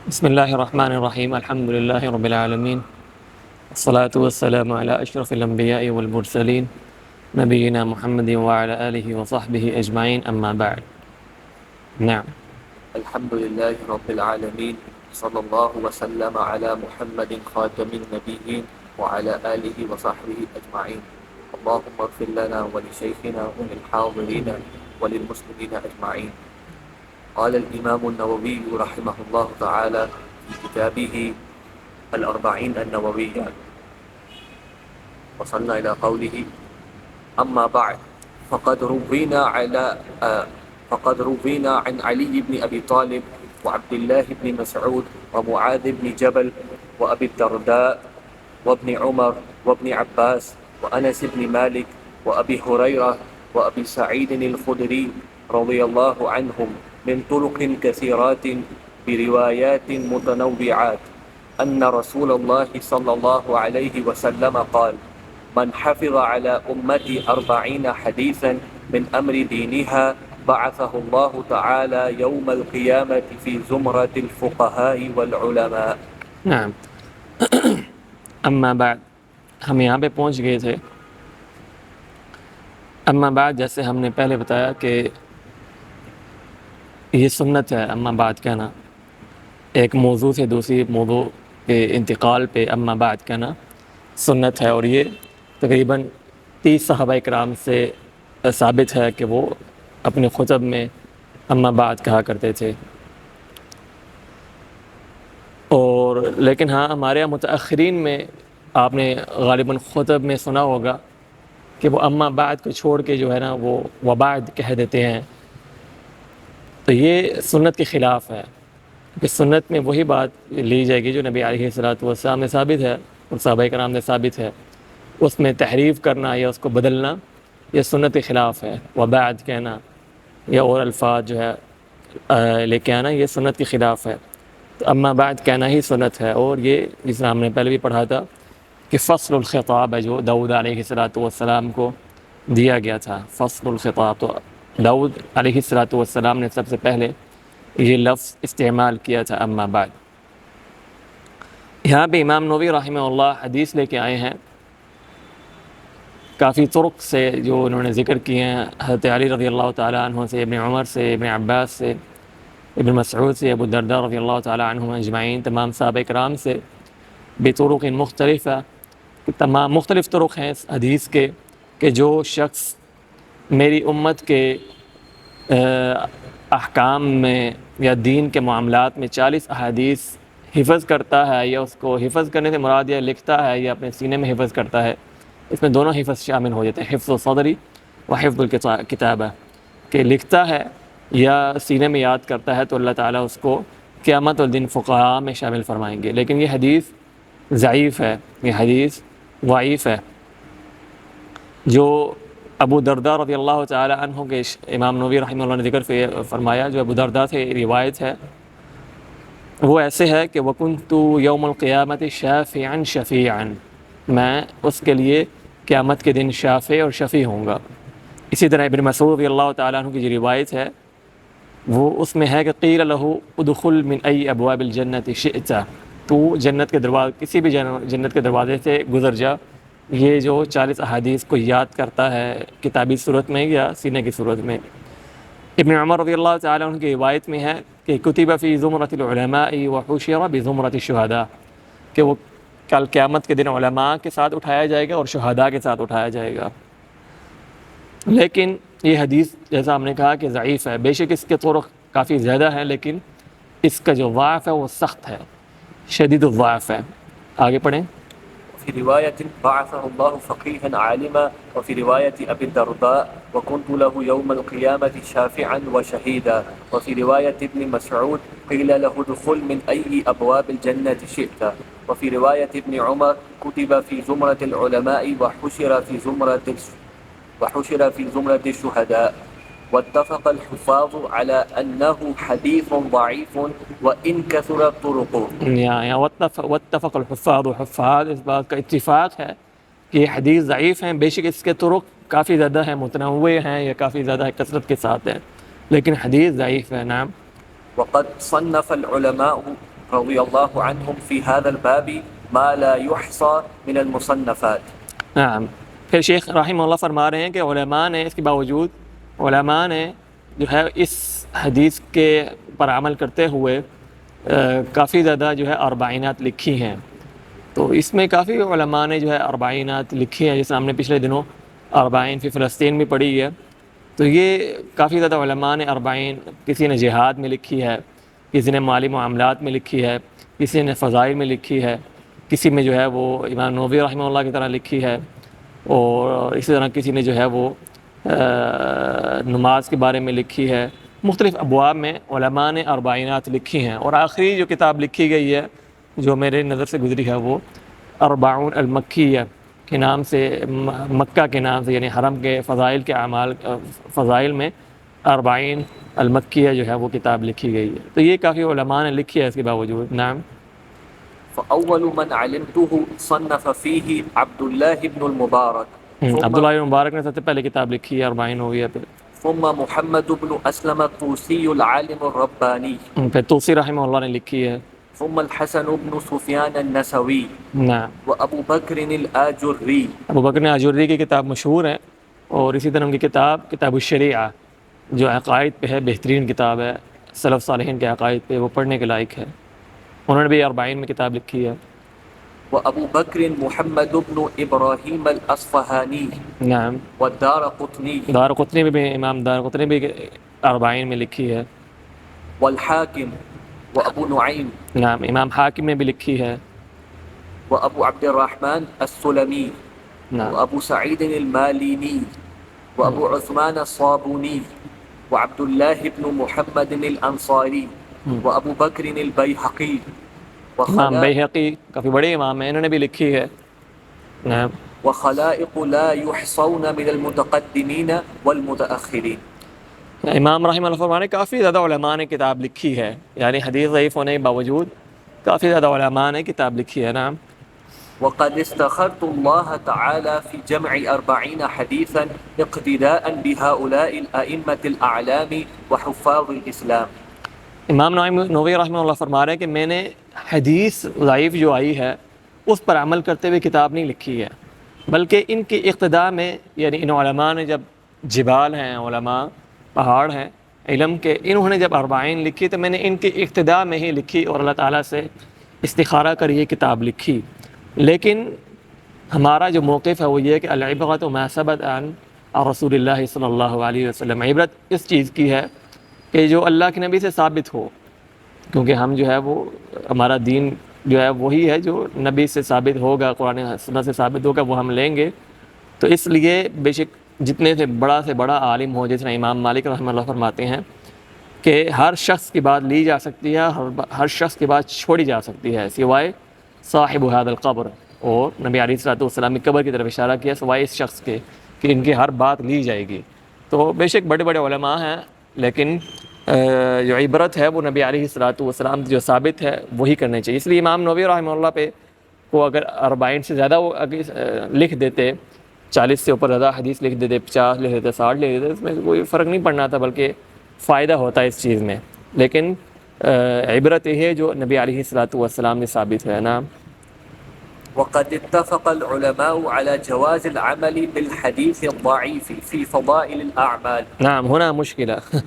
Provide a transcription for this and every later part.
بسم الله الرحمن الرحيم الحمد لله رب العالمين الصلاة والسلام على أشرف الأنبياء والمرسلين نبينا محمد وعلى آله وصحبه أجمعين أما بعد. نعم. الحمد لله رب العالمين صلى الله وسلم على محمد خاتم النبيين وعلى آله وصحبه أجمعين. اللهم اغفر لنا ولشيخنا وللحاضرين وللمسلمين أجمعين. قال الإمام النووي رحمه الله تعالى في كتابه الأربعين النووية، وصلنا إلى قوله: أما بعد فقد روينا عن علي بن أبي طالب وعبد الله بن مسعود ومعاذ بن جبل وأبي الدرداء وابن عمر وابن عباس وأنس بن مالك وأبي هريرة وأبي سعيد الخدري رضي الله عنهم من طرق كثيرات بروايات متنوعات أن رسول الله صلى الله عليه وسلم قال: من حفظ على أمتي 40 حديثا من أمر دينها بعثه الله تعالى يوم القيامة في زمرة الفقهاء والعلماء. نعم. اما بعد، ہم یہاں پہ پہنچ گئے تھے. اما بعد جیسے ہم نے پہلے بتایا کہ یہ سنت ہے اما بعد کہنا، ایک موضوع سے دوسری موضوع کے انتقال پہ اما بعد کہنا سنت ہے، اور یہ تقریباً 30 صحابہ کرام سے ثابت ہے کہ وہ اپنے خطب میں اما بعد کہا کرتے تھے. اور لیکن ہاں ہمارے متأخرین میں آپ نے غالباً خطب میں سنا ہوگا کہ وہ اما بعد کو چھوڑ کے جو ہے نا وہ وبعد کہہ دیتے ہیں. تو یہ سنت کے خلاف ہے، کہ سنت میں وہی بات لی جائے گی جو نبی علیہ السلام نے ثابت ہے اور صحابہ کرام نے ثابت ہے. اس میں تحریف کرنا یا اس کو بدلنا یہ سنت کے خلاف ہے. وبعد کہنا یا اور الفاظ جو ہے لے کے آنا یہ سنت کے خلاف ہے. تو اما بعد کہنا ہی سنت ہے. اور یہ جس طرح ہم نے پہلے بھی پڑھا تھا کہ فصل الخطاب ہے جو داؤد علیہ السلام کو دیا گیا تھا. فصل الخطاب، تو داؤد علیہ السلام نے سب سے پہلے یہ لفظ استعمال کیا تھا اما بعد. یہاں پہ امام نووی رحمہ اللہ حدیث لے کے آئے ہیں کافی طرق سے جو انہوں نے ذکر کیے ہیں. حضرت علی رضی اللہ تعالیٰ عنہ سے، ابن عمر سے، ابن عباس سے، ابن مسعود سے، ابو الدرداء رضی اللہ تعالیٰ عنہم اجمعین، تمام صحابہ کرام سے بطرق مختلفہ، تمام مختلف طرق ہیں اس حدیث کے کہ جو شخص میری امت کے احکام میں یا دین کے معاملات میں 40 احادیث حفظ کرتا ہے، یا اس کو حفظ کرنے سے مراد یا لکھتا ہے یا اپنے سینے میں حفظ کرتا ہے، اس میں دونوں حفظ شامل ہو جاتے ہیں، حفظ صدری و حفظ الکتابہ، کہ لکھتا ہے یا سینے میں یاد کرتا ہے تو اللہ تعالیٰ اس کو قیامت والدن فقہاء میں شامل فرمائیں گے. لیکن یہ حدیث ضعیف ہے، یہ حدیث ضعیف ہے. جو ابو الدرداء رضی اللہ تعالیٰ عنہ کے امام نووی رحمہ اللہ نے ذکر فرمایا، جو ابو الدرداء سے روایت ہے وہ ایسے ہے کہ وَكُنْتُ يَوْمَ الْقِيَامَةِ شَافِعًا شَفِيعًا، میں اس کے لیے قیامت کے دن شافع اور شفیع ہوں گا. اسی طرح ابن مسعود رضی اللہ تعالیٰ عنہ کی جو روایت ہے وہ اس میں ہے کہ قیل لہ ادخل من ای ابواب الجنت شئت، تو جنت کے دروازے کسی بھی جنت کے دروازے سے گزر جا. یہ جو 40 احادیث کو یاد کرتا ہے کتابی صورت میں یا سینے کی صورت میں. ابن عمر رضی اللہ تعالیٰ عنہ کی روایت میں ہے کہ کتب فی زمرۃ العلماء وحشر بزمرۃ الشہداء، کہ وہ کل قیامت کے دن علماء کے ساتھ اٹھایا جائے گا اور شہداء کے ساتھ اٹھایا جائے گا. لیکن یہ حدیث جیسا ہم نے کہا کہ ضعیف ہے. بے شک اس کے طرق کافی زیادہ ہیں، لیکن اس کا جو ضعف ہے وہ سخت ہے، شدید الضعف ہے. آگے پڑھیں. في رواية بعثه الله فقيها عالما، وفي رواية أبي الدرداء وكنت له يوم القيامة شافعا وشهيدا، وفي رواية ابن مسعود قيل له ادخل من أي أبواب الجنة شئت، وفي رواية ابن عمر كتب في زمرة العلماء وحشر في زمرة الشهداء. واتفق الحفاظ على أنه حديث ضعيف وإن كثرت طرقه. واتفق الحفاظ، حفاظ اس بات کا اتفاق ہے کہ یہ حدیث ضعیف ہیں، بے شک اس کے طرق کافی زیادہ ہیں، متنوع ہیں یا کافی زیادہ کثرت کے ساتھ ہیں، لیکن حدیث ضعیف ہے. نعم. وقد صنف العلماء رضي الله عنهم في هذا الباب ما لا يحصى من المصنفات. نعم. پھر شیخ رحمہ اللہ فرما رہے ہیں کہ علماء نے اس کے باوجود علماء نے جو ہے اس حدیث کے پر عمل کرتے ہوئے کافی زیادہ جو ہے اربعینات لکھی ہیں. تو اس میں کافی علماء نے جو ہے اربعینات لکھی ہیں، جیسے ہم نے پچھلے دنوں اربعین فی فلسطین بھی پڑھی ہے. تو یہ کافی زیادہ علماء نے اربعین، کسی نے جہاد میں لکھی ہے، کسی نے مالی معاملات میں لکھی ہے، کسی نے فضائل میں لکھی ہے، کسی میں جو ہے وہ امام نووی رحمہ اللہ کی طرح لکھی ہے، اور اسی طرح کسی نے جو ہے وہ نماز کے بارے میں لکھی ہے. مختلف ابواب میں علماء نے اربعینات لکھی ہیں. اور آخری جو کتاب لکھی گئی ہے جو میرے نظر سے گزری ہے وہ اربعون المکیہ کے نام سے، مکہ کے نام سے، یعنی حرم کے فضائل کے اعمال فضائل میں اربعین المکیہ جو ہے وہ کتاب لکھی گئی ہے. تو یہ کافی علماء نے لکھی ہے اس کے باوجود. نعم. فأول من علمته صنف فيه عبد الله بن المبارك. عبداللہ بن مبارک نے سب سے پہلے کتاب لکھی ہے، اربعین ہو گیا. ثم محمد بن أسلم الطوسي العالم الرباني. پھر طوسی رحمہ اللہ نے لکھی ہے. ثم الحسن بن سفيان النسوي. نعم. وأبو بكر الآجري. ابو بکر آجری کی کتاب مشہور ہے، اور اسی طرح ان کی کتاب کتاب الشریعہ جو عقائد پہ ہے، بہترین کتاب ہے، سلف صالحین کے عقائد پہ، وہ پڑھنے کے لائق ہے. انہوں نے بھی اربعین میں کتاب لکھی ہے. وأبو بكر محمد بن إبراهيم الأصفهاني. نعم. والدارقطني. دارقطنی بھی امام دارقطنی بھی اربعین میں لکھی ہے. والحاكم وأبو نعيم. نعم. امام حاکم نے بھی لکھی ہے. وأبو عبد الرحمن السلمي. نعم. وأبو سعيد الماليني. وأبو عثمان الصابوني. وعبد الله بن محمد الأنصاري. وأبو بكر البيهقي. امام بیہقی کافی بڑے امام ہیں، انہوں نے بھی لکھی ہے. نعم. وخلائق لا يحصون من المتقدمين والمتأخرين. امام رحمہ اللہ فرمانے کافی زیادہ علماء نے کتاب لکھی ہے، یعنی حدیث ضعیف ہونے کے باوجود کافی زیادہ علماء نے کتاب لکھی ہے. نعم. وقد استخرت الله تعالى في جمع 40 حديثا اقتداء بهؤلاء الأئمة الأعلام وحفاظ الإسلام. امام نووی رحمہ اللہ فرما رہے ہیں کہ میں نے حدیث ضعیف جو آئی ہے اس پر عمل کرتے ہوئے کتاب نہیں لکھی ہے، بلکہ ان کی اقتداء میں، یعنی ان علماء نے جب جبال ہیں، علماء پہاڑ ہیں علم کے، انہوں نے جب اربعین لکھی تو میں نے ان کی اقتداء میں ہی لکھی اور اللہ تعالیٰ سے استخارہ کر یہ کتاب لکھی. لیکن ہمارا جو موقف ہے وہ یہ ہے کہ العبرۃ ما ثبت عن رسول اللہ صلی اللہ علیہ وسلم، عبرت اس چیز کی ہے کہ جو اللہ کے نبی سے ثابت ہو، کیونکہ ہم جو ہے وہ ہمارا دین جو ہے وہی ہے جو نبی سے ثابت ہوگا، قرآن سنت سے ثابت ہوگا، وہ ہم لیں گے. تو اس لیے بے شک جتنے سے بڑا عالم ہو، جس طرح امام مالک رحمہ اللہ فرماتے ہیں کہ ہر شخص کی بات لی جا سکتی ہے، ہر شخص کی بات چھوڑی جا سکتی ہے سوائے صاحب هذا القبر، اور نبی علیہ الصلوۃ والسلام کی قبر کی طرف اشارہ کیا، سوائے اس شخص کے کہ ان کی ہر بات لی جائے گی. تو بے شک بڑے علماء ہیں، لیکن جو عبرت ہے وہ نبی علیہ الصلوۃ والسلام جو ثابت ہے وہی کرنے چاہیے. اس لیے امام نووی رحمہ اللہ پہ کو اگر اربعین سے زیادہ وہ لکھ دیتے، 40 سے اوپر زیادہ حدیث لکھ دیتے، 50 لکھ دیتے، 60 لکھ دیتے، اس میں کوئی فرق نہیں پڑنا تھا، بلکہ فائدہ ہوتا ہے اس چیز میں. لیکن عبرت یہ ہے جو نبی علیہ الصلوۃ والسلام نے ثابت ہے. نا. وقد اتفق العلماء على جواز العمل بالحديث الضعيف في فضائل الأعمال. نعم. ہونا مشکل ہے.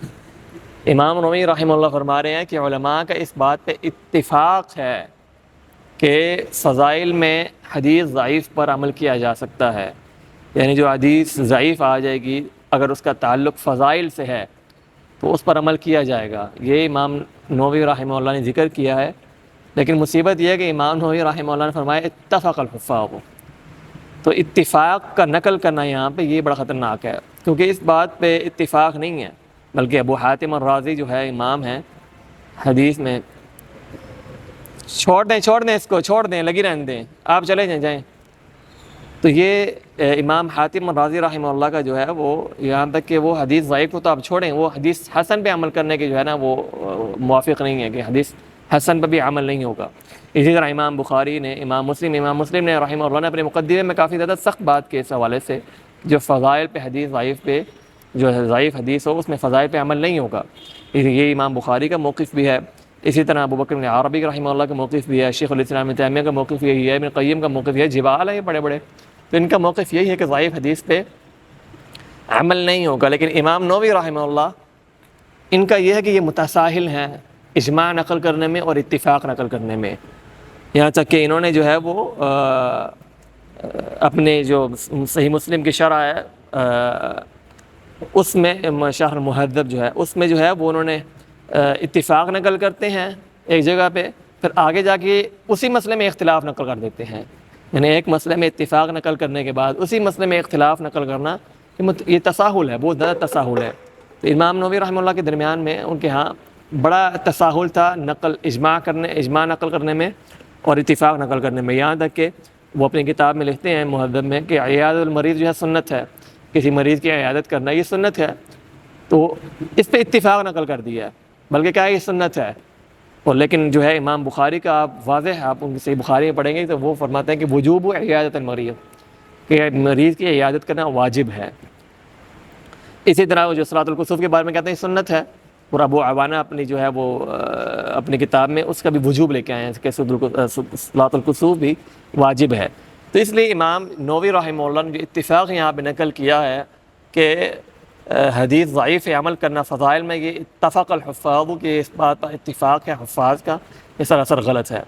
امام نووی رحمہ اللہ فرما رہے ہیں کہ علماء کا اس بات پہ اتفاق ہے کہ فضائل میں حدیث ضعیف پر عمل کیا جا سکتا ہے، یعنی جو حدیث ضعیف آ جائے گی اگر اس کا تعلق فضائل سے ہے تو اس پر عمل کیا جائے گا. یہ امام نووی رحمہ اللہ نے ذکر کیا ہے. لیکن مصیبت یہ ہے کہ امام نووی رحمہ اللہ نے فرمایا اتفق الحفاظ، تو اتفاق کا نقل کرنا یہاں پہ یہ بڑا خطرناک ہے، کیونکہ اس بات پہ اتفاق نہیں ہے، بلکہ ابو حاتم الرازی جو ہے امام ہیں حدیث میں، چھوڑ دیں اس کو، چھوڑ دیں، لگی رہنے دیں، آپ چلے جائیں. تو یہ امام حاتم الرازی رحمہ اللہ کا جو ہے وہ یہاں تک کہ وہ حدیث ضعیف کو تو آپ چھوڑیں، وہ حدیث حسن پہ عمل کرنے کے جو ہے نا وہ موافق نہیں ہے کہ حدیث حسن پہ بھی عمل نہیں ہوگا. اسی طرح امام بخاری نے، امام مسلم نے رحمہ اللہ نے اپنے مقدمے میں کافی زیادہ سخت بات کی اس حوالے سے، جو فضائل پہ حدیث ضعیف پہ جو ضعیف حدیث ہو اس میں فضائل پہ عمل نہیں ہوگا. یہ امام بخاری کا موقف بھی ہے. اسی طرح ابو بکر بن عربی رحمہ اللہ کا موقف بھی ہے، شیخ الاسلام ابن تیمیہ کا موقف یہی ہے، ابن قیم کا موقف یہ ہے، جبال ہے یہ بڑے بڑے، تو ان کا موقف یہی ہے کہ ضعیف حدیث پہ عمل نہیں ہوگا۔ لیکن امام نووی رحمہ اللہ ان کا یہ ہے کہ یہ متساہل ہیں اجماع نقل کرنے میں اور اتفاق نقل کرنے میں، یہاں تک کہ انہوں نے جو ہے وہ اپنے جو صحیح مسلم کی شرح ہے اس میں شرح المہذب جو ہے اس میں جو ہے وہ انہوں نے اتفاق نقل کرتے ہیں ایک جگہ پہ، پھر آگے جا کے اسی مسئلے میں اختلاف نقل کر دیتے ہیں، یعنی ایک مسئلے میں اتفاق نقل کرنے کے بعد اسی مسئلے میں اختلاف نقل کرنا یہ تساہل ہے، بہت زیادہ تساہل ہے۔ تو امام نووی رحمہ اللہ کے درمیان میں ان کے ہاں بڑا تساہل تھا اجماع نقل کرنے میں اور اتفاق نقل کرنے میں، یہاں تک کہ وہ اپنی کتاب میں لکھتے ہیں مہذب میں کہ عیادۃ المریض جو ہے سنت ہے، کسی مریض کی عیادت کرنا یہ سنت ہے، تو اس پہ اتفاق نقل کر دیا ہے، بلکہ کیا ہے یہ سنت ہے۔ اور لیکن جو ہے امام بخاری کا آپ واضح ہے، آپ ان کی صحیح بخاری میں پڑھیں گے تو وہ فرماتے ہیں کہ وجوب عیادۃ المریض، کہ مریض کی عیادت کرنا واجب ہے۔ اسی طرح وہ جو صلاۃ الکسوف کے بارے میں کہتے ہیں سنت ہے، اور ابو عوانہ اپنی جو ہے وہ اپنی کتاب میں اس کا بھی وجوب لے کے آئے ہیں کہ صلاۃ الکسوف بھی واجب ہے۔ تو اس لیے امام نووی رحمہ اللہ نے جو اتفاق یہاں پہ نقل کیا ہے کہ حدیث ضعیف عمل کرنا فضائل میں، یہ اتفق الحفاظ کہ اس بات پر اتفاق ہے حفاظ کا، یہ سراسر غلط ہے،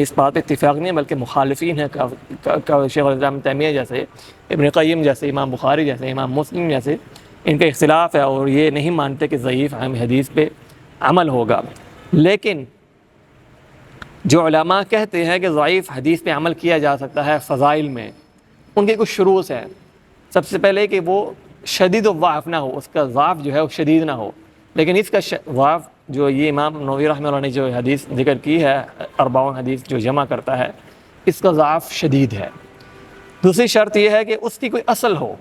اس بات پہ اتفاق نہیں ہے، بلکہ مخالفین ہیں شیخ الاسلام تیمیہ جیسے، ابن قیم جیسے، امام بخاری جیسے، امام مسلم جیسے، ان کا اختلاف ہے اور یہ نہیں مانتے کہ ضعیف حدیث پہ عمل ہوگا۔ لیکن جو علماء کہتے ہیں کہ ضعیف حدیث پہ عمل کیا جا سکتا ہے فضائل میں، ان کے کچھ شروط ہیں۔ سب سے پہلے کہ وہ شدید الضعف نہ ہو، اس کا ضعف جو ہے وہ شدید نہ ہو، لیکن اس کا ضعف جو یہ امام نووی رحمہ اللہ نے جو حدیث ذکر کی ہے 40 حدیث جو جمع کرتا ہے، اس کا ضعف شدید ہے۔ دوسری شرط یہ ہے کہ اس کی کوئی اصل ہو،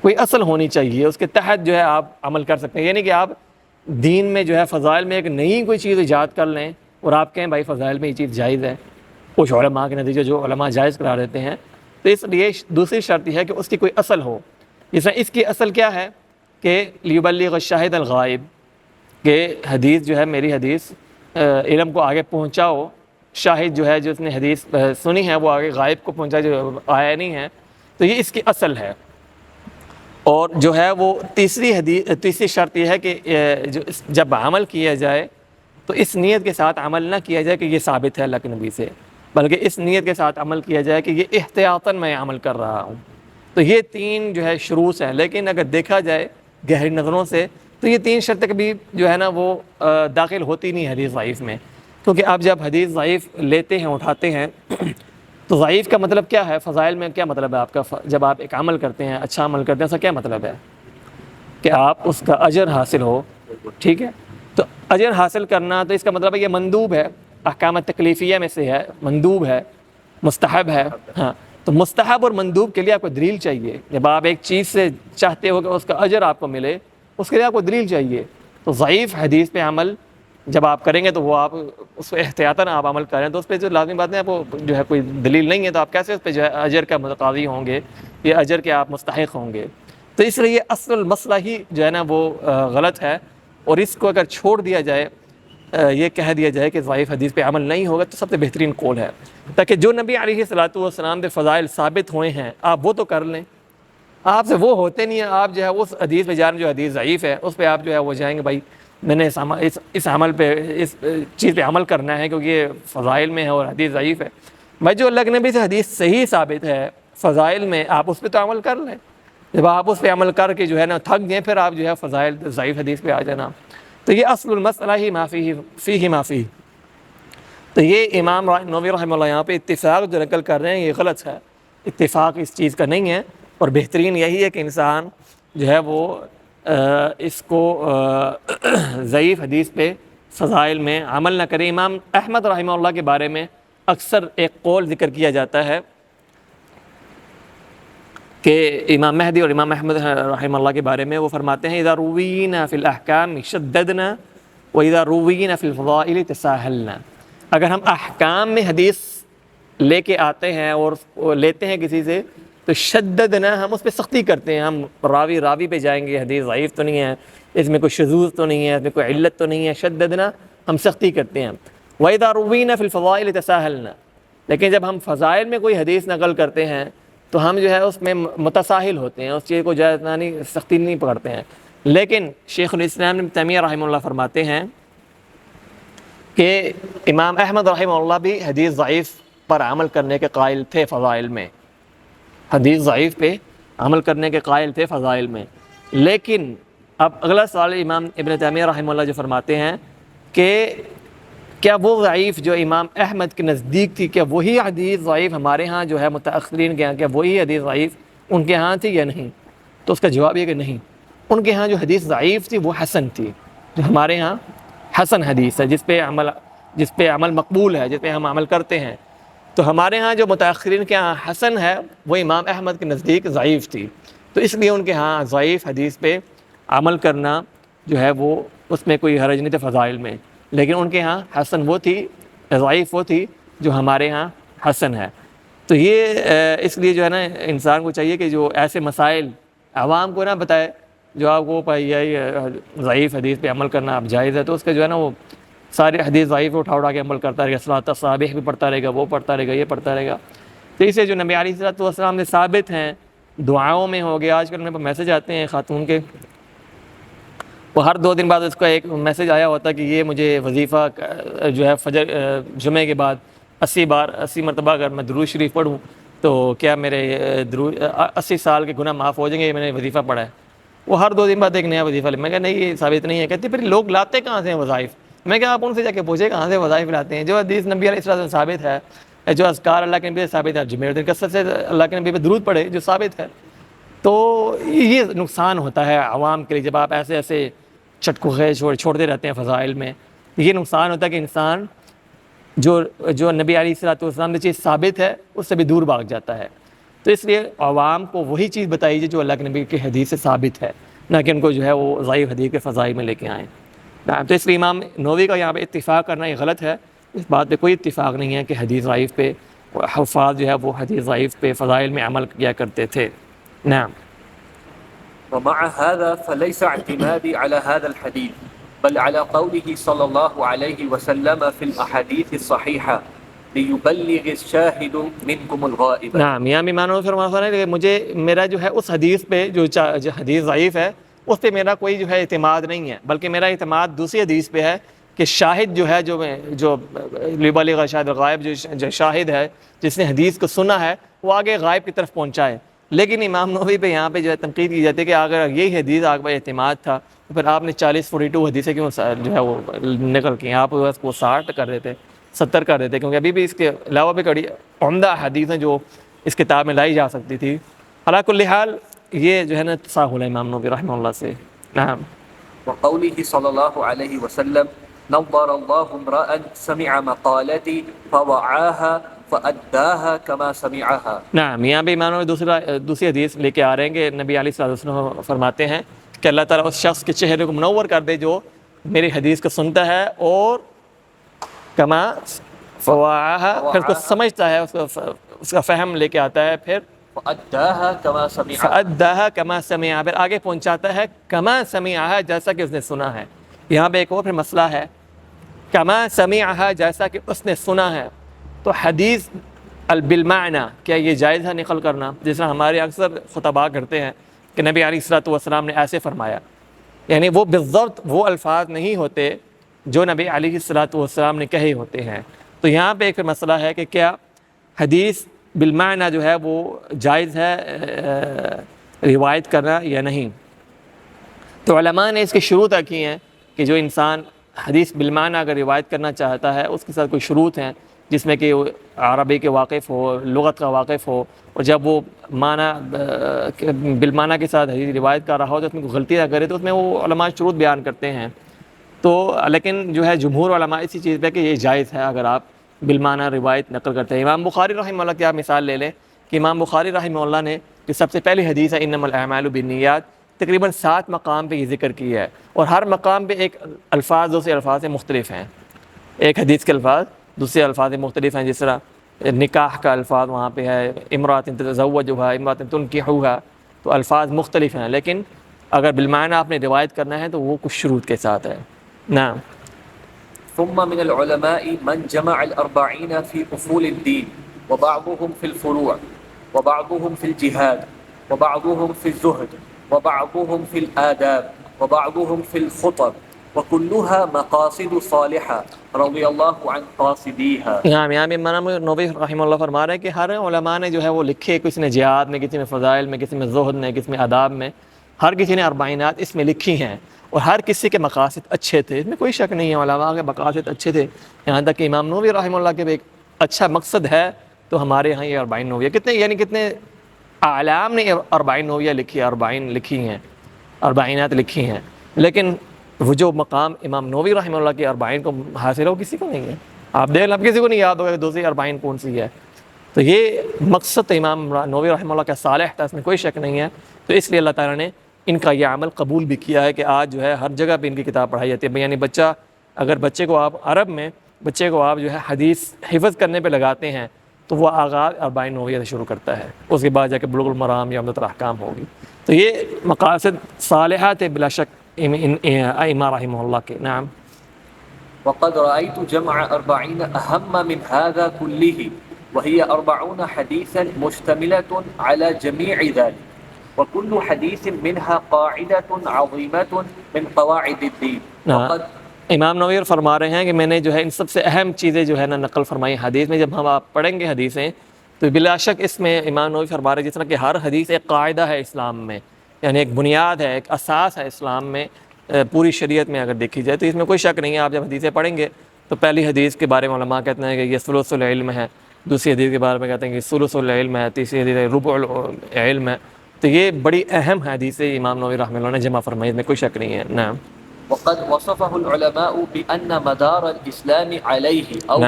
کوئی اصل ہونی چاہیے، اس کے تحت جو ہے آپ عمل کر سکتے ہیں، یعنی کہ آپ دین میں جو ہے فضائل میں ایک نئی کوئی چیز ایجاد کر لیں اور آپ کہیں بھائی فضائل میں یہ چیز جائز ہے، کچھ علماء کے نتیجے جو علماء جائز قرار دیتے ہیں، تو اس لیے دوسری شرط یہ ہے کہ اس کی کوئی اصل ہو۔ جس میں اس کی اصل کیا ہے کہ لیبلغ الشاہد الغائب، کہ حدیث جو ہے میری حدیث علم کو آگے پہنچاؤ، شاہد جو ہے جو اس نے حدیث سنی ہے وہ آگے غائب کو پہنچا جو آیا نہیں ہے، تو یہ اس کی اصل ہے۔ اور جو ہے وہ تیسری شرط یہ ہے کہ جب عمل کیا جائے تو اس نیت کے ساتھ عمل نہ کیا جائے کہ یہ ثابت ہے اللہ کے نبی سے، بلکہ اس نیت کے ساتھ عمل کیا جائے کہ یہ احتیاطاً میں عمل کر رہا ہوں۔ تو یہ 3 جو ہے شروط ہیں، لیکن اگر دیکھا جائے گہری نظروں سے تو یہ 3 شرطیں کبھی جو ہے نا وہ داخل ہوتی نہیں حدیث ضعیف میں، کیونکہ آپ جب حدیث ضعیف لیتے ہیں اٹھاتے ہیں تو ضعیف کا مطلب کیا ہے، فضائل میں کیا مطلب ہے آپ کا، جب آپ ایک عمل کرتے ہیں اچھا عمل کرتے ہیں اس کا کیا مطلب ہے کہ آپ اس کا اجر حاصل ہو، ٹھیک ہے، تو اجر حاصل کرنا تو اس کا مطلب ہے یہ مندوب ہے، احکام تکلیفیہ میں سے ہے، مندوب ہے، مستحب ہے۔ ہاں، تو مستحب اور مندوب کے لیے آپ کو دلیل چاہیے، جب آپ ایک چیز سے چاہتے ہو کہ اس کا اجر آپ کو ملے اس کے لیے آپ کو دلیل چاہیے۔ تو ضعیف حدیث پہ عمل جب آپ کریں گے تو وہ آپ اس پہ احتیاطاً آپ عمل کریں تو اس پہ جو لازمی بات ہے وہ جو ہے کوئی دلیل نہیں ہے تو آپ کیسے اس پہ جو ہے اجر کا متقاضی ہوں گے، یہ اجر کے آپ مستحق ہوں گے۔ تو اس لیے یہ اصل مسئلہ ہی جو ہے نا وہ غلط ہے، اور اس کو اگر چھوڑ دیا جائے، یہ کہہ دیا جائے کہ ضعیف حدیث پہ عمل نہیں ہوگا تو سب سے بہترین قول ہے، تاکہ جو نبی علیہ الصلوۃ والسلام پہ فضائل ثابت ہوئے ہیں آپ وہ تو کر لیں، آپ سے وہ ہوتے نہیں ہیں، آپ جو ہے اس حدیث پہ جا رہے ہیں جو حدیث ضعیف ہے اس پہ آپ جو ہے وہ جائیں گے بھائی میں نے اس عمل پہ اس چیز پہ عمل کرنا ہے کیونکہ یہ فضائل میں ہے اور حدیث ضعیف ہے۔ بھائی جو اللہ کے نبی سے حدیث صحیح ثابت ہے فضائل میں، آپ اس پہ تو عمل کر لیں، جب آپ اس پہ عمل کر کے جو ہے نا تھک گئے پھر آپ جو ہے فضائل ضعیف حدیث پہ آ جانا، تو یہ اصل المسئلہ ہی فیہ ما فیہ۔ تو یہ امام نووی رحمہ اللہ یہاں پہ اتفاق جو نقل کر رہے ہیں یہ غلط ہے، اتفاق اس چیز کا نہیں ہے، اور بہترین یہی ہے کہ انسان جو ہے وہ اس کو ضعیف حدیث پہ فضائل میں عمل نہ کرے۔ امام احمد رحمہ اللہ کے بارے میں اکثر ایک قول ذکر کیا جاتا ہے کہ امام مہدی اور امام احمد رحمہ اللہ کے بارے میں وہ فرماتے ہیں اذا روینا فی الاحکام شددنا و اذا روینا فی الفضائل تساہلنا، اگر ہم احکام میں حدیث لے کے آتے ہیں اور لیتے ہیں کسی سے تو شددنا، ہم اس پہ سختی کرتے ہیں، ہم راوی پہ جائیں گے، حدیث ضعیف تو نہیں ہے، اس میں کوئی شذوذ تو نہیں ہے، اس میں کوئی علت تو نہیں ہے، شددنا ہم سختی کرتے ہیں. وَإِذَا رُوِّينَا فِي الْفَضَائِلِ تَسَاهَلْنَا، لیکن جب ہم فضائل میں کوئی حدیث نقل کرتے ہیں تو ہم جو ہے اس میں متساہل ہوتے ہیں، اس چیز کو نہیں سختی نہیں پکڑتے ہیں. لیکن شیخ الاسلام ابن تیمیہ رحمہ اللہ فرماتے ہیں کہ امام احمد رحمہ اللہ بھی حدیث ضعیف پر عمل کرنے کے قائل تھے فضائل میں، حدیث ضعیف پہ عمل کرنے کے قائل تھے فضائل میں. لیکن اب اگلا سوال امام ابن تیمیہ رحمہ اللہ جو فرماتے ہیں کہ کیا وہ ضعیف جو امام احمد کے نزدیک تھی، کیا وہی حدیث ضعیف ہمارے ہاں جو ہے متأخرین کے ہاں، کیا وہی حدیث ضعیف ان کے ہاں تھی یا نہیں؟ تو اس کا جواب یہ کہ نہیں، ان کے ہاں جو حدیث ضعیف تھی وہ حسن تھی، جو ہمارے ہاں حسن حدیث ہے، جس پہ عمل مقبول ہے، جس پہ ہم عمل کرتے ہیں. تو ہمارے ہاں جو متأخرین کے ہاں حسن ہے وہ امام احمد کے نزدیک ضعیف تھی، تو اس لیے ان کے ہاں ضعیف حدیث پہ عمل کرنا جو ہے وہ اس میں کوئی حرج نہیں تھا فضائل میں. لیکن ان کے ہاں حسن وہ تھی، ضعیف وہ تھی جو ہمارے ہاں حسن ہے. تو یہ اس لیے جو ہے نا انسان کو چاہیے کہ جو ایسے مسائل عوام کو نہ بتائے، جو آپ کو ضعیف حدیث پہ عمل کرنا اب جائز ہے، تو اس کا جو ہے نا وہ سارے حدیث ضعیف اٹھا کے عمل کرتا رہے گا، صلاۃ الصابح بھی پڑھتا رہے گا، وہ پڑھتا رہے گا، یہ پڑھتا رہے گا. تو اسے جو نبی علیہ الصلوۃ والسلام نے ثابت ہیں، دعاؤں میں ہو گیا. آج کل میرے پاس میسج آتے ہیں خاتون کے، وہ ہر 2 دن بعد اس کا ایک میسج آیا ہوتا ہے کہ یہ مجھے وظیفہ جو ہے فجر جمعے کے بعد 80 مرتبہ اگر میں درود شریف پڑھوں تو کیا میرے 80 سال کے گناہ معاف ہو جائیں گے، یہ میں نے وظیفہ پڑھا ہے. وہ ہر 2 دن بعد ایک نیا وظیفہ لے. میں کہا نہیں، یہ ثابت نہیں ہے. کہتے پھر لوگ لاتے کہاں سے ہیں وظائف؟ میں کہا آپ ان سے جا کے پوچھے کہاں سے وظائف لاتے ہیں. جو حدیث نبی علیہ الصلوۃ والسلام ثابت ہے، جو اذکار اللہ کے نبی سے ثابت ہے، جمعہ دن کثرت سے اللہ کے نبی پہ درود پڑھے جو ثابت ہے. تو یہ نقصان ہوتا ہے عوام کے لیے جب آپ ایسے چٹکوے چھوڑتے رہتے ہیں فضائل میں. یہ نقصان ہوتا ہے کہ انسان جو نبی علیہ الصلوۃ والسلام نے چیز ثابت ہے اس سے بھی دور بھاگ جاتا ہے. تو اس لیے عوام کو وہی چیز بتائیے جو اللہ کے نبی کی حدیث سے ثابت ہے، نہ کہ ان کو جو ہے وہ ضعیف حدیث کے فضائل میں لے کے آئیں. تو اس لیے امام نووی کا یہاں پہ اتفاق کرنا یہ غلط ہے. اس بات پہ کوئی اتفاق نہیں ہے کہ حدیث ضعیف پہ حفاظ جو ہے وہ حدیث ضعیف پہ فضائل میں عمل کیا کرتے تھے. نعم. ومع هذا فليس اعتمادي على هذا الحديث بل على قوله صلى الله عليه وسلم في الأحاديث الصحيحة ليبلغ الشاهد منكم الغائب. نعم، یہاں بھی مانو فرماتا ہے کہ مجھے میرا جو ہے اس حدیث پہ جو حدیث ضعیف ہے اس پہ میرا کوئی جو ہے اعتماد نہیں ہے، بلکہ میرا اعتماد دوسری حدیث پہ ہے کہ شاہد جو ہے جو ليبلغ الشاهد الغائب، جو شاہد ہے جس نے حدیث کو سنا ہے وہ آگے غائب کی طرف پہنچائے. لیکن امام نووی پہ یہاں پہ جو ہے تنقید کی جاتی ہے کہ اگر یہی حدیث آپ کا اعتماد تھا تو پھر آپ نے 42 حدیثیں کیوں جو ہے وہ نقل کی؟ آپ اس کو 60 کر دیتے، 70 کر دیتے، کیونکہ ابھی بھی اس کے علاوہ بھی کڑی عمدہ حدیثیں جو اس کتاب میں لائی جا سکتی تھی. علی کل حال یہ جو ہے نا تساہل ہے امام نووی رحمہ اللہ سے. نعم. وقوله صلى الله عليه وسلم نظر الله امرأ سمع مقالتي فوعاها فأداها كما سمعها. نعم، یہاں بھی امام نووی دوسری حدیث لے کے آ رہے ہیں کہ نبی علیہ الصلوۃ والسلام فرماتے ہیں کہ اللہ تعالیٰ اس شخص کے چہرے کو منور کر دے جو میری حدیث کو سنتا ہے اور کما فوعاها، پھر اس کو سمجھتا ہے، اس کا فہم لے کے آتا ہے، پھر فأداها كما سمعها، فأداها كما سمعها، پھر آگے پہنچاتا ہے کما سمعها، جیسا کہ اس نے سنا ہے. یہاں پہ ایک اور پھر مسئلہ ہے، کما سمعها جیسا کہ اس نے سنا ہے. تو حدیث بالمعنی کیا یہ جائز ہے نقل کرنا؟ جس طرح ہمارے اکثر خطباء کرتے ہیں کہ نبی علیہ الصلوۃ والسلام نے ایسے فرمایا، یعنی وہ بالضبط وہ الفاظ نہیں ہوتے جو نبی علیہ الصلوۃ والسلام نے کہے ہوتے ہیں. تو یہاں پہ ایک مسئلہ ہے کہ کیا حدیث بالمعنی جو ہے وہ جائز ہے روایت کرنا یا نہیں. تو علماء نے اس کے شروط رکھی ہیں کہ جو انسان حدیث بالمعنی اگر روایت کرنا چاہتا ہے اس کے ساتھ کوئی شروط ہیں، جس میں کہ عربی کے واقف ہو، لغت کا واقف ہو، اور جب وہ معنی بالمعنی کے ساتھ حدیث روایت کر رہا ہو تو اس میں کوئی غلطی نہ کرے، تو اس میں وہ علماء شروط بیان کرتے ہیں. تو لیکن جو ہے جمہور علماء اسی چیز پہ کہ یہ جائز ہے اگر آپ بالمعنی روایت نقل کرتے ہیں. امام بخاری رحمہ اللہ کی آپ مثال لے لیں کہ امام بخاری رحمہ اللہ نے جو سب سے پہلی حدیث ہے انما الاعمال بالنیات، تقریباً 7 مقام پہ یہ ذکر کیا ہے، اور ہر مقام پہ ایک الفاظ دوسرے الفاظ سے مختلف ہیں. ایک حدیث کے الفاظ دوسرے الفاظ سے مختلف ہیں، جس طرح نکاح کا الفاظ وہاں پہ ہے، امرأۃ تتزوجها، امرأۃ تنکحها، تو الفاظ مختلف ہیں. لیکن اگر بالمعنی آپ نے روایت کرنا ہے تو وہ کچھ شروط کے ساتھ ہے. نعم. ثم من العلماء من جمع الأربعين في أصول الدين وبعضهم في الفروع وبعضهم في الجهاد وبعضهم في الزهد وبعضهم في الآداب وبعضهم في الخطب وكلها مقاصد صالحة رضی اللہ عن قاصدیها. یہاں پہ امام نووی رحمہ اللہ فرما رہے ہیں کہ ہر علماء نے جو ہے وہ لکھے، کسی نے جہاد میں، کسی میں فضائل میں، کسی میں زہد میں، کسی میں آداب میں، ہر کسی نے اربعینات اس میں لکھی ہیں، اور ہر کسی کے مقاصد اچھے تھے، اس میں کوئی شک نہیں ہے، علماء کے مقاصد اچھے تھے، یہاں تک کہ امام نووی رحمہ اللہ کے بھی ایک اچھا مقصد ہے، تو ہمارے ہاں یہ اربعین نوویہ کتنے اعلام نے اربعین نوویہ لکھی، اربعین لکھی ہیں، اربعینات لکھی ہیں، لیکن وہ جو مقام امام نووی رحمہ اللہ کی اربعین کو حاصل ہو کسی کو نہیں ہے. آپ دیکھ لیں، اب کسی کو نہیں یاد ہوگا کہ دوسری اربعین کون سی ہے. تو یہ مقصد امام نووی رحمہ اللہ کا صالح تھا، اس میں کوئی شک نہیں ہے. تو اس لیے اللہ تعالیٰ نے ان کا یہ عمل قبول بھی کیا ہے کہ آج جو ہے ہر جگہ پہ ان کی کتاب پڑھائی جاتی ہے. یعنی اگر بچے کو آپ عرب میں بچے کو آپ جو ہے حدیث حفظ کرنے پہ لگاتے ہیں تو وہ آغاز اربعین نوویہ سے شروع کرتا ہے، اس کے بعد جا کے بلوغ المرام یا عمدۃ الاحکام ہوگی. تو یہ مقاصد صالحہ تھے بلا شک ائمہ رحمہ اللہ کے. نعم. وقد رأيت جمع 40 أهم من هذا كله وهي 40 حديثا مشتملة على جميع ذلك وكل حديث منها قاعدة عظيمة من قواعد الدين. وقد امام نووی فرما رہے ہیں کہ میں نے جو ہے ان سب سے اہم چیزیں جو ہے نا نقل فرمائی حدیث میں. جب ہم آپ پڑھیں گے حدیثیں تو بلا شک اس میں امام نووی فرما رہے ہیں جس طرح کہ ہر حدیث ایک قاعدہ ہے اسلام میں، یعنی ایک بنیاد ہے، ایک اساس ہے اسلام میں، پوری شریعت میں اگر دیکھی جائے تو اس میں کوئی شک نہیں ہے. آپ جب حدیثیں پڑھیں گے تو پہلی حدیث کے بارے میں علماء کہتے ہیں کہ یہ ثلث العلم ہے، دوسری حدیث کے بارے میں کہتے ہیں کہ ثلث العلم ہے، تیسری حدیث ربع العلم ہے. تو یہ بڑی اہم حدیثیں امام نووی رحمہ اللہ نے جمع فرمائی، اس میں کوئی شک نہیں ہے. نعم. وقد وصفه العلماء بأن مدار الإسلام عليه أو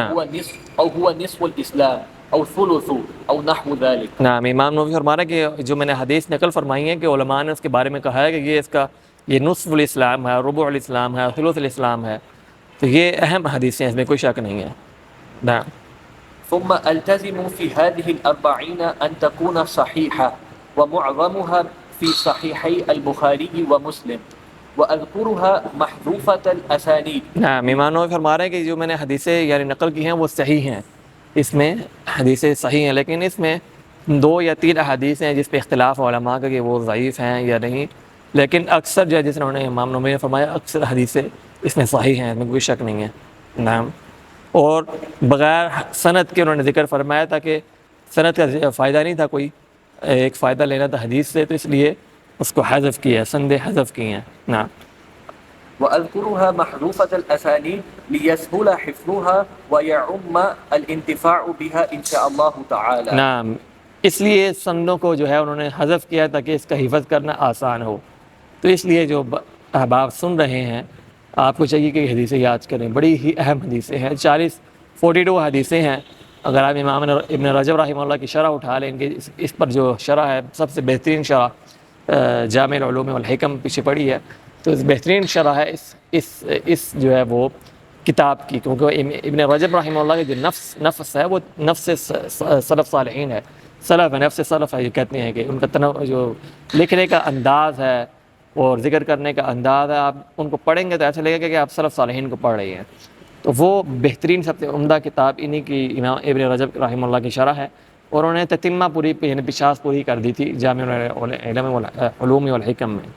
هو نصف الإسلام أو ثلث أو نحو ذلك. نعم. امام نووی فرما رہے ہیں کہ جو میں نے حدیث نقل فرمائی ہے کہ علماء نے اس کے بارے میں کہا ہے کہ یہ نصف الاسلام ہے، ربع الاسلام ہے، ثلث الاسلام ہے. تو یہ اہم حدیثیں ہیں، اس میں کوئی شک نہیں ہے. نعم. ثم التزم في هذه 40 أن تكون صحيحة ومعظمها في صحيحي البخاري ومسلم وأذكرها محذوفة الأسانيد. نعم. امام نووی فرما رہے ہیں کہ جو میں نے حدیثیں یعنی نقل کی ہیں وہ صحیح ہیں، اس میں حدیثیں صحیح ہیں، لیکن اس میں 2 یا 3 احادیث ہیں جس پہ اختلاف علماء کا کہ وہ ضعیف ہیں یا نہیں، لیکن اکثر جو ہے جس نے امام نووی نے فرمایا اکثر حدیثیں اس میں صحیح ہیں، اس میں کوئی شک نہیں ہے. نعم. اور بغیر سند کے انہوں نے ذکر فرمایا تھا کہ سند کا فائدہ نہیں تھا، کوئی ایک فائدہ لینا تھا حدیث سے، تو اس لیے اس کو حذف کیا ہے، سند حذف کی ہیں. نعم. وأذكرها محذوفة الأسانيد ليسهل حفظها ويعم الانتفاع بها إن شاء الله تعالى. نعم. اس لیے سندوں کو جو ہے انہوں نے حذف کیا تاکہ اس کا حفظ کرنا آسان ہو. تو اس لیے جو احباب سن رہے ہیں آپ کو چاہیے کہ حدیثیں یاد کریں، بڑی ہی اہم حدیثیں ہیں، 42 حدیثیں ہیں. اگر آپ امام ابن رجب رحمہ اللہ کی شرح اٹھا لیں گے، اس پر جو شرح ہے سب سے بہترین شرح جامع العلوم والحکم پیچھے پڑی ہے، تو اس بہترین شرح ہے اس جو ہے وہ کتاب کی، کیونکہ ابن رجب رحمہ اللہ کی جو نفس ہے وہ نفس سلف صالحین ہے، سلف ہے، نفس سلف ہے. یہ کہتے ہیں کہ ان کا جو لکھنے کا انداز ہے اور ذکر کرنے کا انداز ہے، آپ ان کو پڑھیں گے تو ایسا لگے گا کہ آپ سلف صالحین کو پڑھ رہے ہیں. تو وہ بہترین سب سے عمدہ کتاب انہی کی امام ابن رجب رحمہ اللہ کی شرح ہے، اور انہوں نے تتمہ پوری یعنی پچاس پوری کر دی تھی جامع العلوم والحکم میں.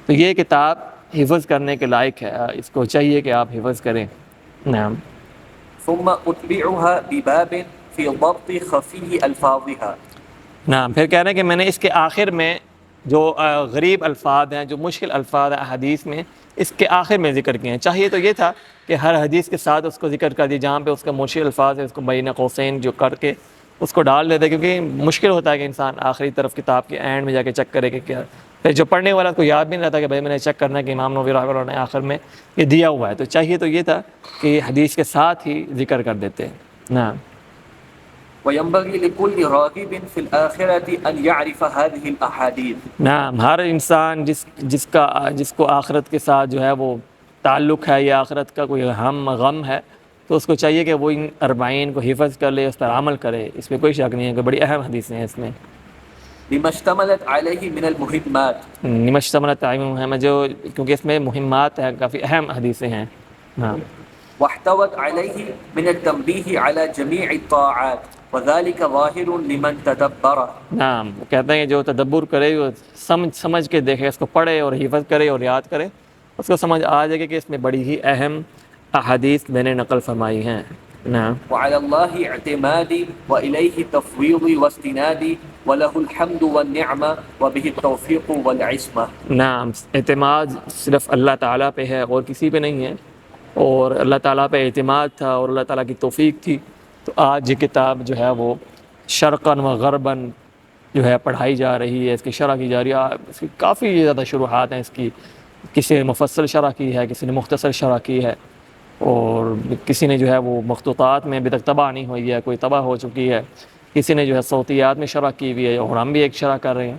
تو یہ کتاب حفظ کرنے کے لائق ہے، اس کو چاہیے کہ آپ حفظ کریں. نعم. ثم اتبعها بباب في ضبط خفي الفاظها. نعم. پھر کہہ رہے ہیں کہ میں نے اس کے آخر میں جو غریب الفاظ ہیں، جو مشکل الفاظ ہیں حدیث میں، اس کے آخر میں ذکر کیے ہیں. چاہیے تو یہ تھا کہ ہر حدیث کے ساتھ اس کو ذکر کر دی، جہاں پہ اس کا مشکل الفاظ ہے اس کو بین قوسین جو کر کے اس کو ڈال دیتے، کیونکہ مشکل ہوتا ہے کہ انسان آخری طرف کتاب کے اینڈ میں جا کے چیک کرے کہ کیا، پھر جو پڑھنے والا کو یاد بھی نہیں رہتا کہ بھائی میں نے چیک کرنا ہے کہ امام نووی رحمہ اللہ نے آخر میں یہ دیا ہوا ہے. تو چاہیے تو یہ تھا کہ حدیث کے ساتھ ہی ذکر کر دیتے. نعم. وينبغي لكل راغب في الآخرة أن يعرف هذه الأحاديث. نعم. ہر انسان جس کو آخرت کے ساتھ جو ہے وہ تعلق ہے یا آخرت کا کوئی غم ہے، تو اس کو چاہیے کہ وہ ان 40 کو حفظ کر لے، اس پر عمل کرے. اس میں کوئی شک نہیں ہے کہ بڑی اہم حدیثیں ہیں اس میں. لما اشتملت عليه من المهمات. نمشتملت علیہ جو کیونکہ اس میں مہمات ہیں، کافی اہم حدیثیں ہیں. ہاں. واحتوت عليه من التنبيه على جميع الطاعات وذلك ظاهر لمن تدبر. نعم، وہ کہتے ہیں کہ جو تدبر کرے، وہ سمجھ کے دیکھے، اس کو پڑھے اور حفظ کرے اور یاد کرے، اس کو سمجھ آ جائے گا کہ اس میں بڑی ہی اہم احادیث میں نے نقل فرمائی ہیں. نعم. وعلى الله اعتمادي وإليه تفويضي واستنادي وله الحمد والنعمة وبه التوفيق والعصمة. نعم، اعتماد صرف اللہ تعالیٰ پہ ہے اور کسی پہ نہیں ہے، اور اللہ تعالیٰ پہ اعتماد تھا اور اللہ تعالیٰ کی توفیق تھی. تو آج یہ کتاب جو ہے وہ شرقاً و غرباً جو ہے پڑھائی جا رہی ہے، اس کی شرح کی جا رہی ہے. اس کی کافی زیادہ شروحات ہیں اس کی، کسی نے مفصل شرح کی ہے، کسی نے مختصر شرح کی ہے، اور کسی نے جو ہے وہ مخطوطات میں ابھی تک طبع نہیں ہوئی ہے، کوئی طبع ہو چکی ہے، کسی نے جو ہے صوتیات میں شرح کی ہوئی ہے، اور ہم بھی ایک شرح کر رہے ہیں.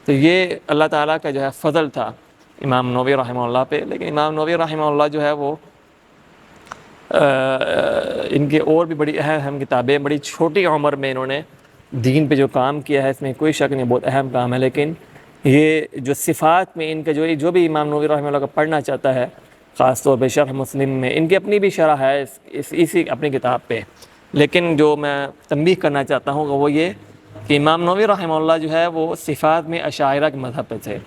تو یہ اللہ تعالیٰ کا جو ہے فضل تھا امام نووی رحمہ اللہ پہ. لیکن امام نووی رحمہ اللہ جو ہے وہ ان کے اور بھی بڑی اہم کتابیں، بڑی چھوٹی عمر میں انہوں نے دین پہ جو کام کیا ہے، اس میں کوئی شک نہیں، بہت اہم کام ہے. لیکن یہ جو صفات میں ان کا جو بھی امام نووی رحمہ اللہ کا پڑھنا چاہتا ہے، خاص طور پہ شرح مسلم میں ان کی اپنی بھی شرح ہے اسی اپنی کتاب پہ. لیکن جو میں تنبیہ کرنا چاہتا ہوں وہ یہ کہ امام نووی رحمہ اللہ جو ہے وہ صفات میں اشاعرہ کے مذہب پہ تھے،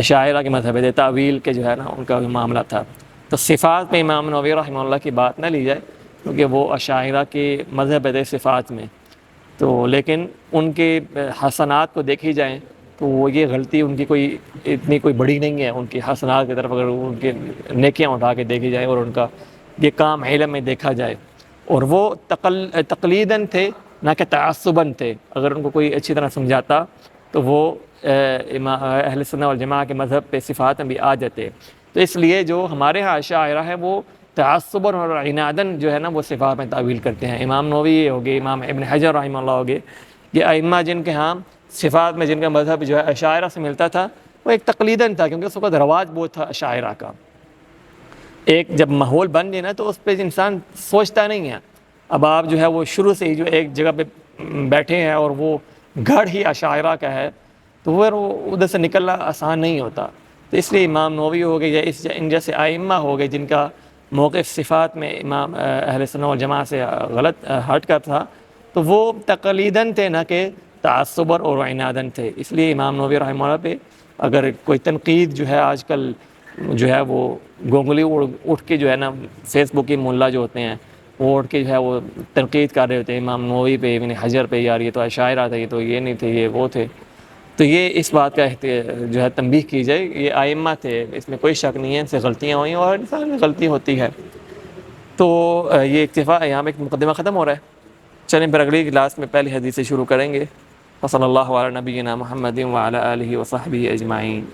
اشاعرہ کے مذہب تھے، تعویل کے جو ہے نا ان کا معاملہ تھا. تو صفات میں امام نووی رحمہ اللہ کی بات نہ لی جائے، کیونکہ وہ اشاعرہ کے مذہب تھے صفات میں. تو لیکن ان کے حسنات کو دیکھی جائیں تو وہ یہ غلطی ان کی اتنی کوئی بڑی نہیں ہے. ان کی حسنات کی طرف اگر ان کے نیکیاں اٹھا کے دیکھی جائیں اور ان کا یہ کام علم میں دیکھا جائے، اور وہ تقلیداً تھے نہ کہ تعصباً تھے. اگر ان کو کوئی اچھی طرح سمجھاتا تو وہ اہل سنت والجماعہ کے مذہب پہ صفات میں بھی آ جاتے. تو اس لیے جو ہمارے ہاں اشاعرہ ہے وہ تعصباً اور عناداً جو ہے نا وہ صفات میں تعویل کرتے ہیں. امام نووی ہو گئے، امام ابن حجر رحمہ اللہ ہو گئے، یہ ائمہ جن کے ہاں صفات میں جن کا مذہب جو ہے اشاعرہ سے ملتا تھا، وہ ایک تقلیداً تھا، کیونکہ اس وقت رواج بہت تھا اشاعرہ کا. ایک جب ماحول بن جائے نا تو اس پہ انسان سوچتا نہیں ہے. اب آپ جو ہے وہ شروع سے ہی جو ایک جگہ پہ بیٹھے ہیں اور وہ گھر ہی اشاعرہ کا ہے، تو وہ ادھر سے نکلنا آسان نہیں ہوتا. تو اس لیے امام نووی ہو گئے یا ان جیسے ائمہ ہو گئے جن کا موقف صفات میں امام اہل سنت والجماعہ سے غلط ہٹ کر تھا، تو وہ تقلیداً تھے نہ کہ تعصباً اور عناداً تھے. اس لیے امام نووی رحمہ اللہ پہ اگر کوئی تنقید جو ہے آج کل جو ہے وہ گونگلی اٹھ کے جو ہے نا فیس بک کی ملا جو ہوتے ہیں وہ اٹھ کے جو ہے وہ تنقید کر رہے ہوتے ہیں امام نووی پہ، ابن حجر پہ، یار یہ تو اشاعرہ تھے، یہ تو یہ نہیں تھے، یہ وہ تھے. تو یہ اس بات کا جو ہے تنبیہ کی جائے، یہ ائمہ تھے، اس میں کوئی شک نہیں ہے، ان سے غلطیاں ہوئیں اور انسان میں غلطی ہوتی ہے. تو یہ اکتفا یہاں پہ ایک مقدمہ ختم ہو رہا ہے. چلیں پھر اگلی کلاس میں پہلی حدیث سے شروع کریں گے. وصلی اللہ علی نبینا محمد وعلی آلہ وصحبہ اجمعین.